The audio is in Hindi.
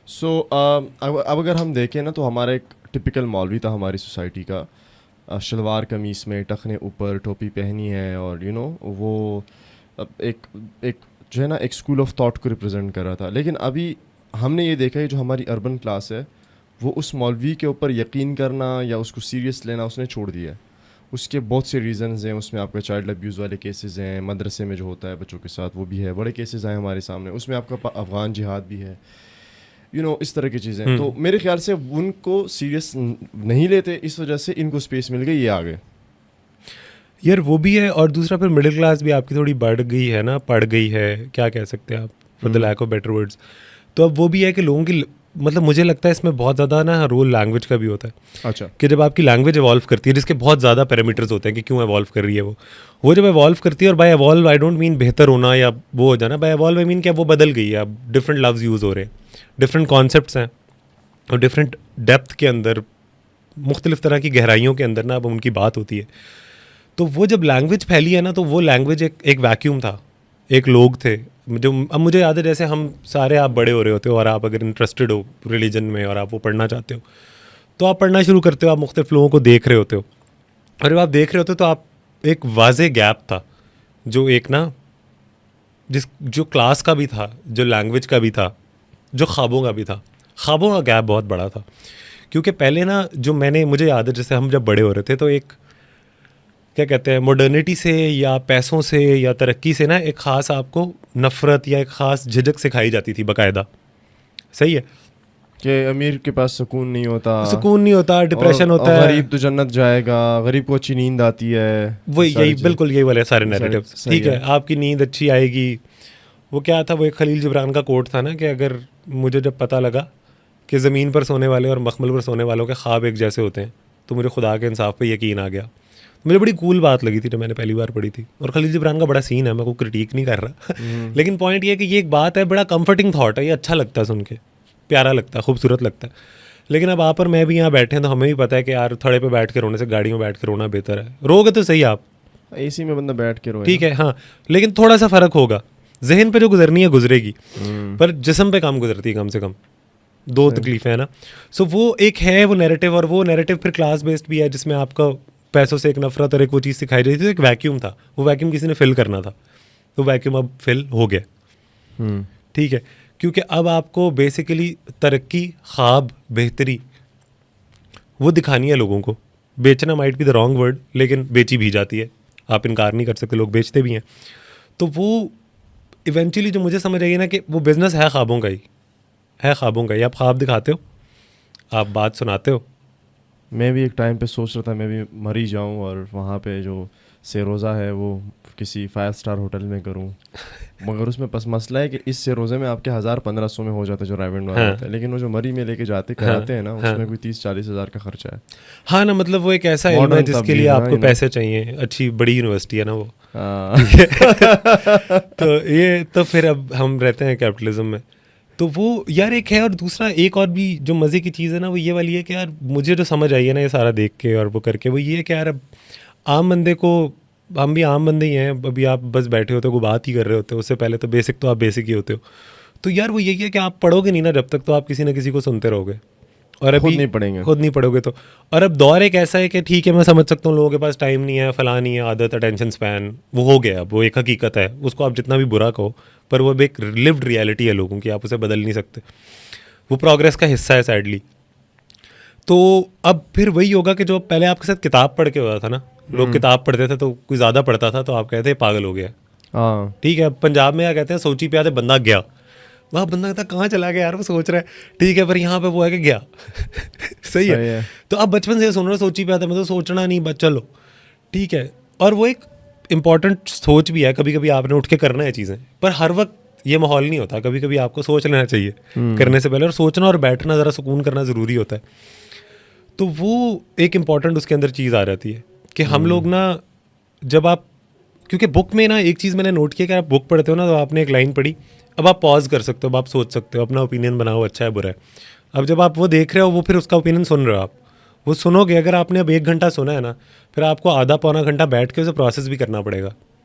सो अब अगर हम देखें ना तो हमारा एक टिपिकल मौलवी था हमारी सोसाइटी का, शलवार कमीज़ में टखने ऊपर टोपी पहनी है और वो एक एक जो है ना एक स्कूल ऑफ थॉट को रिप्रेजेंट कर रहा था। लेकिन अभी हमने ये देखा है जो हमारी अर्बन क्लास है वो उस मौलवी के ऊपर यकीन करना या उसको सीरियस लेना उसने छोड़ दिया है। उसके बहुत से रीज़न्स हैं, उसमें आपका चाइल्ड अब्यूज़ वाले केसेस हैं, मदरसे में जो होता है बच्चों के साथ वो भी है, बड़े केसेस आए हमारे सामने, उसमें आपका अफ़गान जिहाद भी है, इस तरह की चीज़ें। तो मेरे ख्याल से उनको सीरियस नहीं लेते, इस वजह से इनको स्पेस मिल गई, ये आ गए। यार वो भी है, और दूसरा फिर मिडिल क्लास भी आपकी थोड़ी बढ़ गई है ना, पड़ गई है, क्या कह सकते हैं आप, for the lack of better words. तो अब वो भी है कि लोगों की, मतलब मुझे लगता है इसमें बहुत ज़्यादा ना रोल लैंग्वेज का भी होता है। अच्छा। कि जब आपकी लैंग्वेज इवॉल्व करती है, जिसके बहुत ज़्यादा पैरामीटर्स होते हैं कि क्यों इवॉल्व कर रही है वो जब इवॉल्व करती है, और by evolve I don't mean बेहतर होना या वो हो जाना, बाय इवॉल्व आई मीन क्या वो बदल गई है, अब डिफरेंट लफ्ज़ यूज़ हो रहे हैं, डिफरेंट कॉन्सेप्ट्स हैं, और डिफरेंट डेप्थ के अंदर, मुख्तलिफ तरह की गहराइयों के अंदर ना अब उनकी बात होती है। तो वो जब लैंग्वेज फैली है ना, तो वो लैंग्वेज एक वैक्यूम था, एक लोग थे जो, अब मुझे याद है जैसे हम सारे, आप बड़े हो रहे होते हो और आप अगर इंटरेस्टेड हो रिलीजन में और आप वो पढ़ना चाहते हो तो आप पढ़ना शुरू करते हो, आप मुख्तलिफ लोगों को देख रहे होते हो, और जब आप देख रहे होते हो तो आप, एक वाज़े गैप था जो एक ना, जो क्लास का भी था, जो लैंग्वेज का भी था, जो ख्वाबों का भी था, ख्वाबों का गैप बहुत बड़ा था। क्योंकि पहले ना जो मुझे याद है जैसे हम जब बड़े हो रहे थे तो एक, क्या कहते हैं, मॉडर्निटी से या पैसों से या तरक्की से ना एक ख़ास आपको नफ़रत या एक ख़ास झिझक सिखाई जाती थी बाकायदा। सही है कि अमीर के पास सुकून नहीं होता, डिप्रेशन होता है, गरीब तो जन्नत जाएगा, गरीब को अच्छी नींद आती है, वो यही बिल्कुल यही वाले सारे नैरेटिव। ठीक है, आपकी नींद अच्छी आएगी। वो क्या था, वो एक खलील जिब्रान का कोट था ना कि अगर मुझे जब पता लगा कि ज़मीन पर सोने वाले और मखमल पर सोने वालों के ख्वाब एक जैसे होते हैं तो मुझे खुदा के इंसाफ पे यकीन आ गया। मुझे बड़ी कूल बात लगी थी जब मैंने पहली बार पढ़ी थी। और खलील जिब्रान का बड़ा सीन है, मैं को क्रिटिक नहीं कर रहा लेकिन पॉइंट ये है कि ये एक बात है, बड़ा कंफर्टिंग थॉट है, ये अच्छा लगता है सुन के, प्यारा लगता है, खूबसूरत लगता है। लेकिन अब आप और मैं भी यहाँ बैठे हैं तो हमें भी पता है कि यार थड़े पे बैठ के रोने से गाड़ी में बैठ के रोना बेहतर है। रोगे तो सही आप, एसी में बंदा बैठ के रोए, ठीक है, हाँ, लेकिन थोड़ा सा फ़र्क होगा, जहन पे जो गुजरनी है गुजरेगी, पर जिस्म पे कम गुजरती है, कम से कम दो तकलीफें हैं ना। सो वो एक है वो नैरेटिव, और वो नैरेटिव फिर क्लास बेस्ड भी है जिसमें आपका पैसों से एक नफरत और एक वो चीज़ सिखाई जाती थी। तो एक वैक्यूम था, वो वैक्यूम किसी ने फिल करना था, तो वैक्यूम अब फिल हो गया। ठीक है, क्योंकि अब आपको बेसिकली तरक्की, ख्वाब, बेहतरी वो दिखानी है लोगों को। बेचना might be the wrong word, लेकिन बेची भी जाती है, आप इनकार नहीं कर सकते, लोग बेचते भी हैं। तो वो इवेंचुअली जो मुझे समझ आई ना कि वो बिज़नेस है ख्वाबों का ही, है ख्वाबों का ही। आप ख्वाब दिखाते हो, आप बात सुनाते हो। मैं भी एक टाइम पे सोच रहा था मैं भी मरी जाऊं और वहाँ पे जो सेरोज़ा है वो किसी 5 स्टार होटल में करूं, मगर उसमें बस मसला है कि इस सेरोज़े में आपके 1000-1500 में हो जाता है जो राइवेंड वाला होता है, लेकिन वो जो मरी में लेके जाते कराते हैं ना, उसमें कोई 30-40 हज़ार का खर्चा है। हाँ ना, मतलब वो एक ऐसा इल्म है जिसके लिए आपको पैसे चाहिए, अच्छी बड़ी यूनिवर्सिटी है ना वो। तो ये तो फिर अब हम रहते हैं कैपिटलिज्म में, तो वो यार एक है। और दूसरा एक और भी जो मज़े की चीज़ है ना, वो ये वाली है कि यार मुझे जो समझ आई है ना ये सारा देख के और वो करके, वो ये है कि यार अब आम बंदे को, हम भी आम बंदे ही हैं, अभी आप बस बैठे होते हो, कोई बात ही कर रहे होते हो, उससे पहले तो बेसिक तो आप बेसिक ही होते हो। तो यार वो यही है कि आप पढ़ोगे नहीं ना जब तक, तो आप किसी ना किसी को सुनते रहोगे, और अभी खुद नहीं पढ़ोगे तो। और अब दौर एक ऐसा है कि ठीक है, मैं समझ सकता हूँ लोगों के पास टाइम नहीं है, फलां नहीं है, आदत, अटेंशन स्पैन वो हो गया, वो एक हकीकत है, उसको आप जितना भी बुरा कहो, पर वो अब एक लिव्ड रियलिटी है लोगों की, आप उसे बदल नहीं सकते, वो प्रोग्रेस का हिस्सा है सैडली। तो अब फिर वही होगा कि जो पहले आपके साथ किताब पढ़ के होता था ना, लोग किताब पढ़ते थे तो कोई ज़्यादा पढ़ता था तो आप कहते हैं पागल हो गया। ठीक है, पंजाब में क्या कहते हैं, सोची पे आते बंदा गया, वह बंदा कहता कहाँ चला गया यार, वो सोच रहा है, ठीक है, पर यहाँ पे वो है कि गया। सही है। तो अब बचपन से सुन रहे सोची पे आते, मतलब सोचना नहीं बस चलो, ठीक है। और वो एक इम्पॉर्टेंट सोच भी है, कभी कभी आपने उठ के करना है चीज़ें, पर हर वक्त ये माहौल नहीं होता, कभी कभी आपको सोच लेना चाहिए करने से पहले, और सोचना और बैठना, ज़रा सुकून करना ज़रूरी होता है। तो वो एक इम्पॉर्टेंट उसके अंदर चीज़ आ जाती है कि हम लोग ना, जब आप, क्योंकि बुक में ना एक चीज़ मैंने नोट किया कि आप बुक पढ़ते हो ना, तो आपने एक लाइन पढ़ी, अब आप पॉज कर सकते हो, अब आप सोच सकते हो, अपना ओपिनियन बनाओ, अच्छा है बुरा है। अब जब आप वो देख रहे हो, वो फिर उसका ओपिनियन सुन रहे हो, आप वो सुनोगे, अगर आपने अब 1 घंटा सुना है ना, फिर आपको आधा पौना घंटा बैठ के उसे प्रोसेस भी करना पड़ेगा